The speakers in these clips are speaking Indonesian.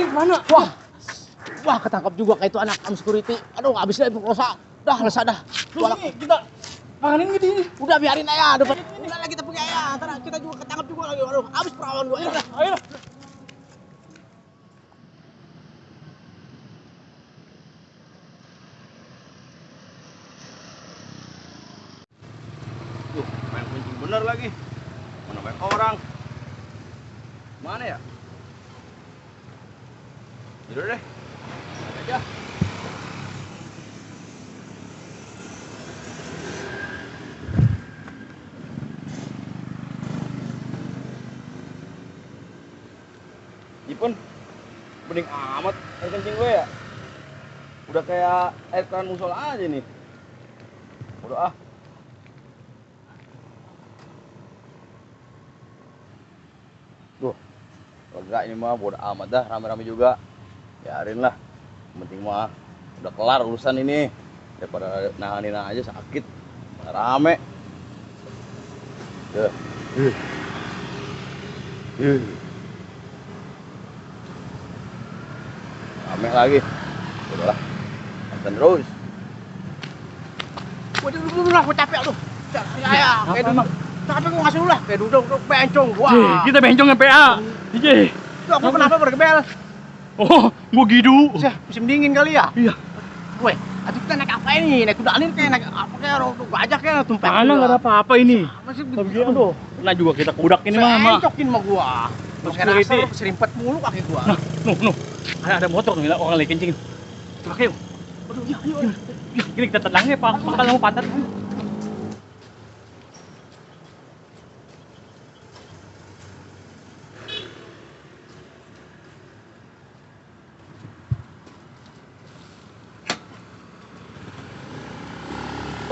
Ini mana? Wah, ketangkap juga kayak itu anak security. Aduh, habis lah diperkosa. Dah, lesah dah. Terus ini kita tanganin gitu ini. Udah biarin aja depan. Udah lah kita pergi aja. Ntar kita juga ketangkap juga lagi. Aduh, habis perawan gua. Ayo. Tuh, main kuncing bener lagi. Mana banyak orang. Mana ya? Yaudah deh. Ada aja. Ipun, bening amat air kencing gue ya. Udah kayak air keran musola aja nih. Udah ah. Duh, lega ini mah bodo amat dah, rame-rame juga. Biarin lah, yang penting mah udah kelar urusan ini. Daripada nahanin aja sakit, rame. Duh. Rame lagi. Udahlah, nonton terus. Waduh, gua capek lu. Ya, kayak dulu. Capek gua ngasih lu lah. Kayak duduk bencong gua. Kita bencong yang PA. Iya. Tuh, aku kenapa bergebel? Oh, gua gitu. Musim dingin kali ya? Iya. Weh, aduh kita naik apa ini? Naik kuda alir kayak naik apa kayak orang gua ajak kayak tumpah. Mana enggak ada apa-apa ini. Masih Tapi begitu. aduh, pernah juga kita kudak ini mah. Encokin sama gua. Terus kayak Security. asal keserimpet mulu kaki gua. Nuh. Ada motor nih, orang lagi kencing. Coba yuk. Aduh, iya, ayo. Gini kita tenangnya, Pak. Bakal mau pantat.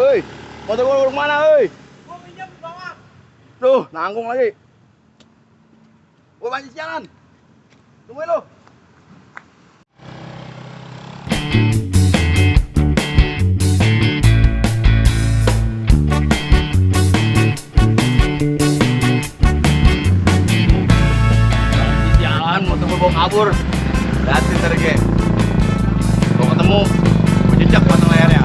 Hei, motor gua udah mana, hei? Gua pinjam di bawah. Duh, nanggung lagi. Gua banyak jalan. Tungguin lu. Jalan, motor gua bawa kabur. Hati ntar ge. Gua ketemu, gua jejak batang layarnya.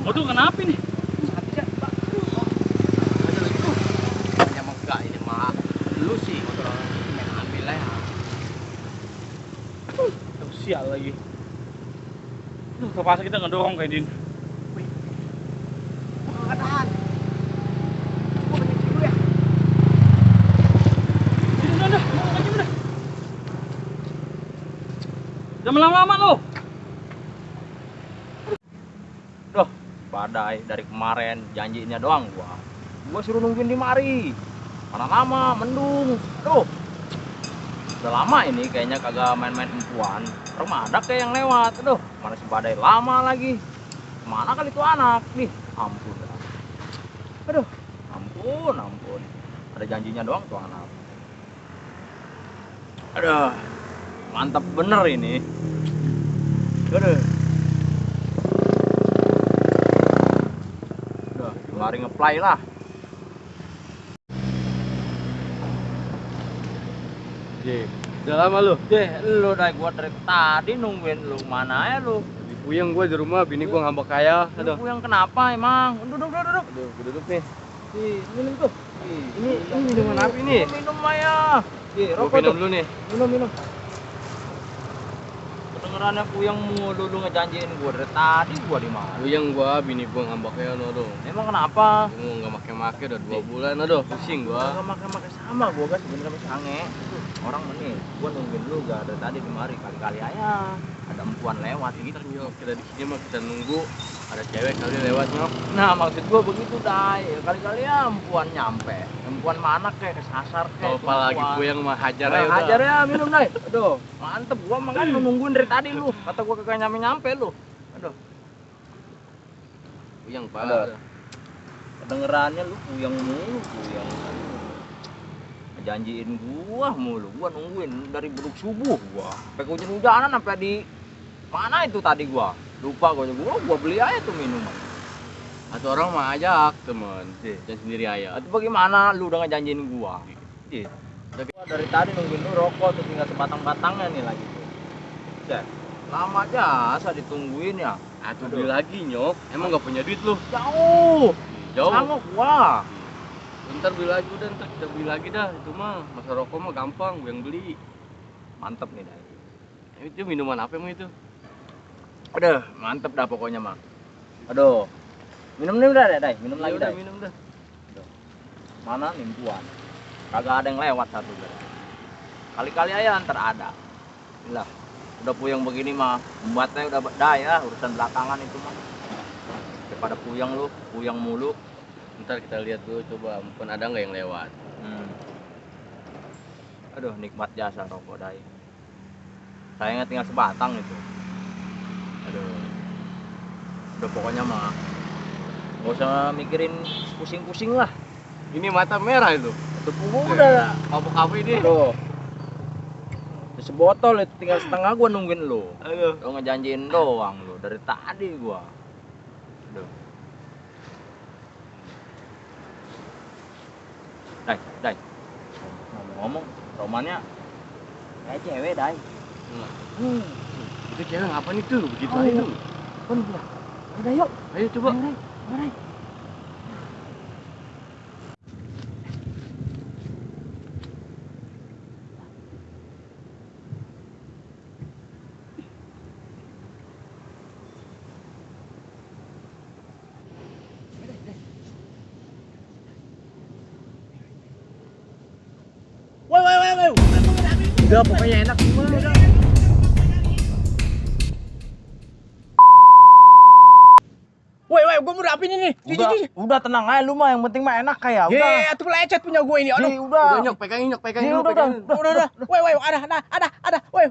Motor kenapa ini? Emang enggak ini mah lu sih motor main ambil lah ya. Sial lagi. Duh, kepala kita ngedorong kayak Din. Enggak tahan. Gua kencing dulu ya. Udah, lagi udah. Jangan lama-lama lo. Duh, badai dari kemarin janjinya doang gua suruh nungguin di mari. Mana lama mendung. Aduh, udah lama ini kayaknya kagak main-main empuan. Rumah ada kayak yang lewat. Aduh, mana si badai lama lagi. Mana kali itu anak nih? Ampun dah. Aduh, ampun. Ada janjinya doang tuh anak. Aduh, mantap bener ini. Aduh. Udah, mari ngeplay lah. Udah lama lu? Lu gua dari tadi nungguin lu, mana ya lu? Puyeng gua di rumah, bini gua ngambek kaya. Lu yang kenapa emang? Duduk. Aduh, gua duduk nih. Minum tuh. Ini minuman apa ini? Minum Maya. Gua Rokok minum tuh. dulu nih. Minum. Kedengerannya puyeng mulu, lu ngejanjiin gua dari tadi gua di mana? Puyeng gua, bini gua ngambek kaya aduh. Emang kenapa? Gua nggak make-make udah 2 bulan aduh, pusing gua. Gak makan sama gua kan sebenarnya sange. Orang menit, gua nungguin lu gak dari tadi dimari kali-kali aja. Ada empuan lewat gitu. Nyok, kita di sini mah kita nunggu ada cewek kali lewat nyok. Nah maksud gua begitu Dai, kali-kali ya empuan nyampe. Empuan mana kayak kesasar kayak. Kalau apalagi puyeng mah hajar aja. Hajar ya minum Dai. Aduh, mantep gua makan nungguin dari tadi lu. Kata gua kagak nyampe lu. Aduh. Puyeng Aduh. pak. Kedengerannya lu puyeng mulu, puyeng. Janjiin gua mulu, gua nungguin dari beduk subuh gua. Sampai hujan-hujanan sampai di mana itu tadi gua. Lupa gua beli aja tuh minuman. Atau orang mah ajak temen, jangan sendiri aja. Itu bagaimana lu udah ngejanjiin gua? Iya. Gua dari tadi nungguin lu rokok tuh tinggal sebatang-batangnya nih lagi tuh. Cek. Lama jasa ditungguin ya. Atau beli lagi nyok, emang gak punya duit lu? Jauh. Jauh. Sanggup gua. Ntar beli lagi udah, ntar kita beli lagi dah. Itu mah masa rokok mah gampang, gue yang beli. Mantep nih, Dai. Itu minuman apa emang itu? Aduh, mantep dah pokoknya mah. Aduh. Minum nih udah deh, Dai. Minum lagi, udah, Dai. minum dah. Mana nimpuan? Kagak ada yang lewat satu Dai. Kali-kali aja ntar ada. Lah, udah puyeng begini mah, membuatnya udah Dai ya, urusan belakangan itu mah. Daripada puyeng mulu. Ntar kita lihat dulu, coba mungkin ada nggak yang lewat. Aduh, nikmat jasa rokok Dai. Sayangnya tinggal sebatang itu. Aduh. Udah pokoknya mah nggak usah mikirin pusing-pusing lah. Ini mata merah itu. Itu udah. Mabuk apa ini? Aduh. Sebotol itu tinggal setengah gua nungguin lu. Aduh. Lu ngejanjiin doang lu dari tadi gua. Aduh. Dai. Ngomong, romannya kayak cewek, Dai. Itu cewek ngapain itu? Begitu Oh, aja iya. tuh. Bener. Udah yuk. Ayo coba. Mari. Woi. Udah pokoknya enak semua udah. Woi, gua mau rapin ini. Udah tenang aja lu mah, yang penting mah enak kayak. Udah. Ye, tuh lecet punya gue ini. Aduh. Udah. Udah nyok, pegangin nyok, pegangin Iya, dulu, udah. pegangin. Udah. Woi, ada. Woi,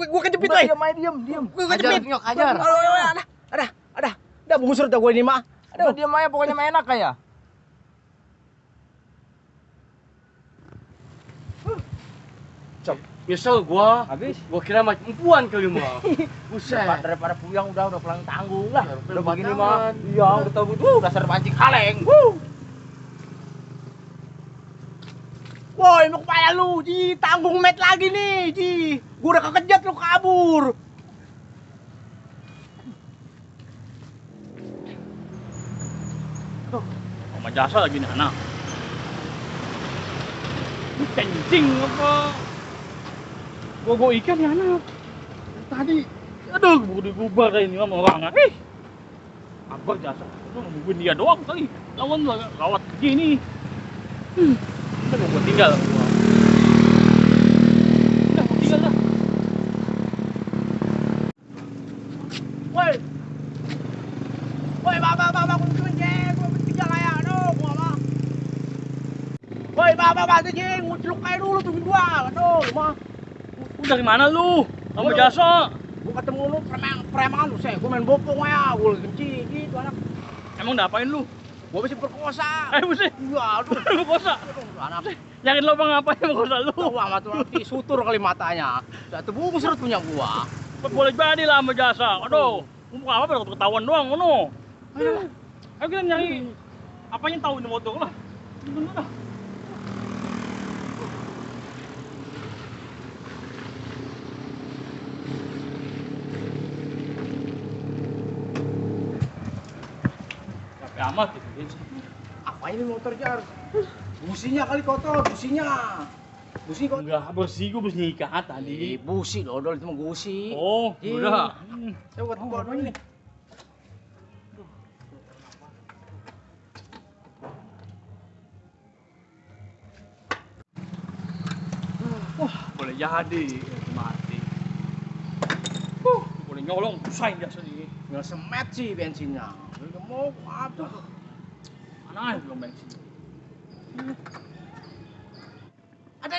gue kejepit, woi. Diam. Gue Hajar, kejepit. nyok, hajar. Ada. Udah bungusur dah gue ini mah. Udah diam aja, pokoknya mah enak kayak. Nyesel gua. Habis? Gua kira macam empuan kali mah. Buset. Daripada puyang udah pulang tanggung lah. Daripada Udah begini batangan. mah. Iya, udah tahu gitu. Dasar pancing kaleng. Woi, mau kepala lu, Ji. Tanggung met lagi nih, Ji. Gue udah kekejat lu kabur. Sama jasa lagi nih anak. Ini kencing apa? Gua ikan ya anak. Tadi, aduh, gua digubah kayak ini sama orang. Abang jasa, lu nungguin dia doang kali. Lawan lawat begini. Udah gua tinggal. Udah gua tinggal dah. Woi, bapak, gue tungguin, Jeng. Gue tinggal lah ya, aduh, gue mah. Woi, bapak, tuh, Jeng. Gue celuk aja dulu, tungguin gua. Aduh, mah. Lu dari mana lu? Sama jasa. Gue ketemu lu, preman lu, saya. Gue main bopong ya, gue kencing, gitu, anak. Emang udah apain lu? Gua mesti perkosa. Buset. Iya, aduh. Merkosa. Anak Yakin lo bang ngapain merkosa lu? tahu amat tuh nanti sutur kali matanya. Satu bungkus serut punya gua. Boleh jadi lah sama jasa. Aduh, mumpung apa baru ketahuan doang ngono. Ayo kita nyari apanya tahu ini motor lah. Bener dah. Capek amat gitu. Apa ini motor jar? Businya kali kotor, businya. Busi kotor. Enggak, bersih gue bersih ikat tadi. Busi dodol itu mah gusi. Oh, Iya. udah. Saya buat gua ini. Wah, boleh jadi mati. Boleh nyolong, usahain biasa nih. Nggak semet sih bensinnya. Udah mau apa? Mana aja belum bensin. Ada,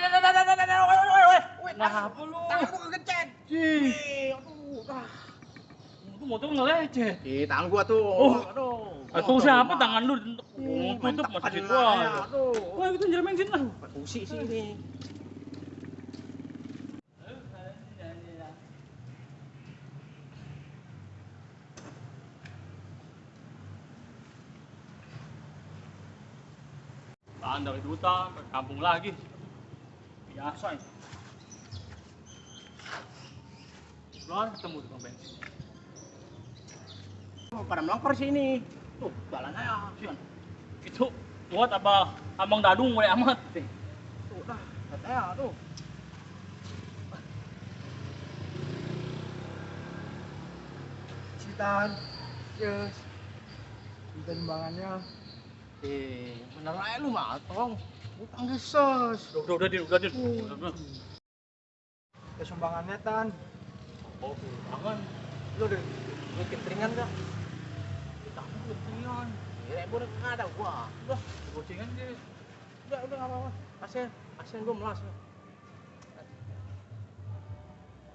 woi. Nah, apa lu? Tangan gua kegecet. Aduh, Itu motor ngelecet. tangan gua tuh. Oh. Aduh. Atau siapa tangan lu tutup Mantap masih situ kan, aja. aduh. Wah, itu jalan bensin lah. Busi sih ini. Tahan dari hutan, ke kampung lagi. Biasa ini. Belum ketemu tukang bensin. Pada melangkar sini. Tuh, jalan aja. Sian. Itu muat apa abang dadung mulai amat. Tuh, dah. Katanya, tuh. Citan. Yes. Citan bangannya. Bener aja lu mah, tolong. Utang geses. Udah, Din. Udah. Ya sumbangannya tan. Oh, tangan. Lu udah cateringan gak? Tangan ketinggian. Gua udah nggak ada gua. Udah, Gocengan deh. udah nggak apa-apa. Kasian gua melas.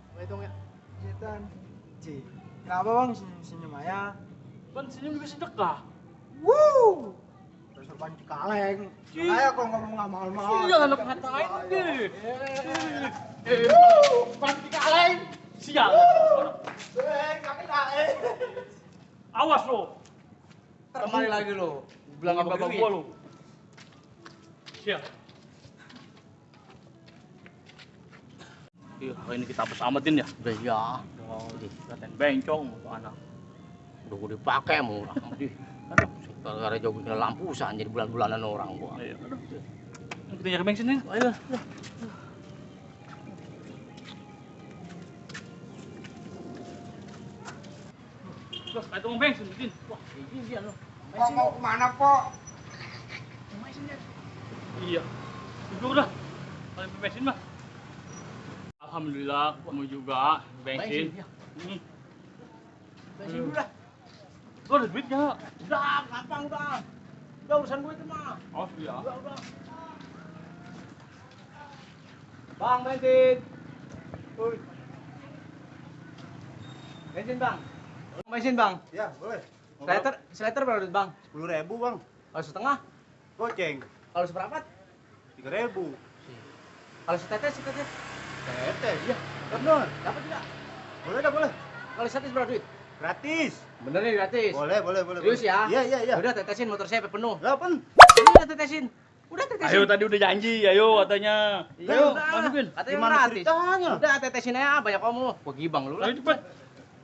Mau hitung ya? Citan. Ci. Kenapa bang senyum aja? Kan senyum juga sedekah. Woo. Dasar ban kaleng. Ci. Kayak kalau ngomong nggak mahal-mahal. Iya, anak ngatain deh. Ban kaleng. Sial. Kaki kaleng. Awas lo. Kembali lagi lu. Bilang apa bapak gua lo. Sial. Iya, hari ini kita pesamatin ya. Udah ya. Katen bencong tuh anak. Udah gua dipakai murah. Aduh, gara-gara jauh kena lampusan jadi bulan-bulanan orang gua. Ayo, aduh. Kita nyari bensin nih. Ayo. Loh, kayak tukang bensin, Din. Wah, ini dia lo. Pok mau kemana pok? Iya. Jujur dah. Kalau bensin mah. Alhamdulillah, kamu juga bensin. ya. Hmm. Bensin dulu dah. Lo ada duit nggak? Udah, gampang udah. Udah urusan gue itu mah. Oh iya. Udah. Bang, bensin. Uy. Bensin, Bang. Bensin, Bang. Ya boleh. Seliter berapa duit, Bang? 10.000 bang. Kalau setengah? Goceng. Kalau seperempat? 3.000. Kalau setetes? Tetes. Iya. Bener. Dapat tidak? Boleh dah boleh. Kalau setetes berapa duit? Gratis. Bener nih gratis. Boleh. Serius ya? Iya. Udah tetesin motor saya sampai penuh. Delapan. Udah tetesin. Ayo tadi udah janji, ayo katanya. Iya, Ayo, udah. masukin. Katanya Gimana gratis. ceritanya? Udah tetesin aja banyak kamu. Gua gibang lu lah. Ayo cepet.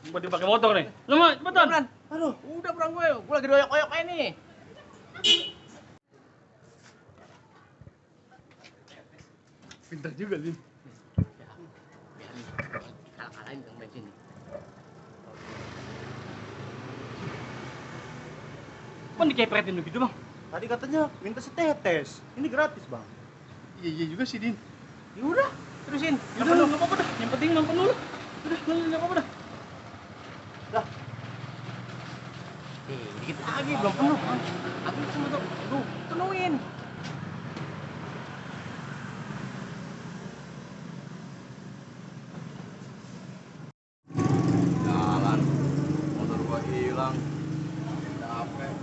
Buat dipakai motor nih. Lama, cepetan. Pelan. Aduh, udah perang gue. Gue lagi doyok-doyok kayak nih. Pintar juga, Din. Kalah-kalahin tukang bensin. Kan dikepretin begitu, Bang. Tadi katanya minta setetes. Ini gratis bang. Iya juga sih, Din. Ya udah, terusin. Udah, enggak apa-apa dah. Yang penting nonton dulu. Udah, enggak apa-apa dah. Dikit lagi belum penuh. Aku cuma tuh, aduh, penuhin. Jalan, motor gua hilang. Capek.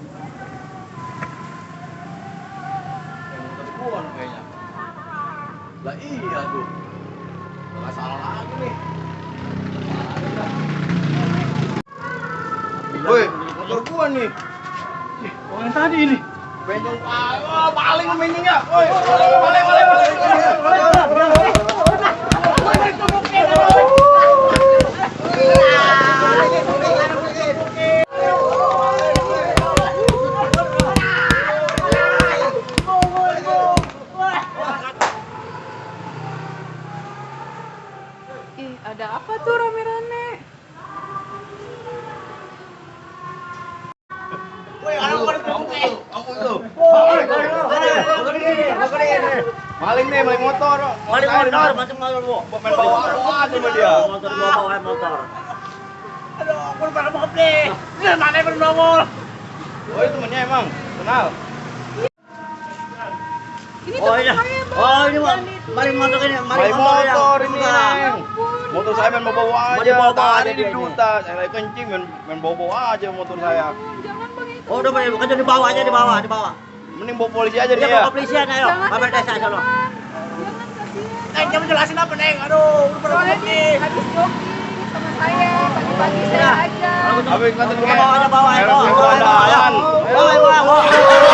Woi, motor gua nih. Orang yang tadi ini. Benjong paling benjongnya. Woi, balik. Ih, ada apa tuh rame-rame? Maling nih, maling motor. Maling motor, macam motor bu. Main bawa aja sama dia. Motor bawa motor. Aduh, aku lupa mau beli. Ini mana yang bernongol? Oh, itu temennya emang. Kenal. Ini Oh teman iya. saya, Bang. Oh ini Bukan itu. maling motor ini, Maling motor ini, Bukan. Neng. Ampun. Motor saya main bawa Mau aja. dibawa-bawa Tadi aja di dia ini. duta, saya lagi kencing main bawa aja motor saya. Jangan Bang itu. Oh udah boleh, bukan jadi bawa aja dibawa. Mending bawa polisi aja Dia dia. bawa kepolisian ayo. Jangan Bapak desa jangan. sono. Jangan kasihan. Neng, jangan jelasin apa Neng? Aduh, udah pernah Soalnya beli. nih habis jogging sama saya pagi-pagi saya aja. Habis kata Bawa aja bawa ayo. Helm gua andalan. Bawa.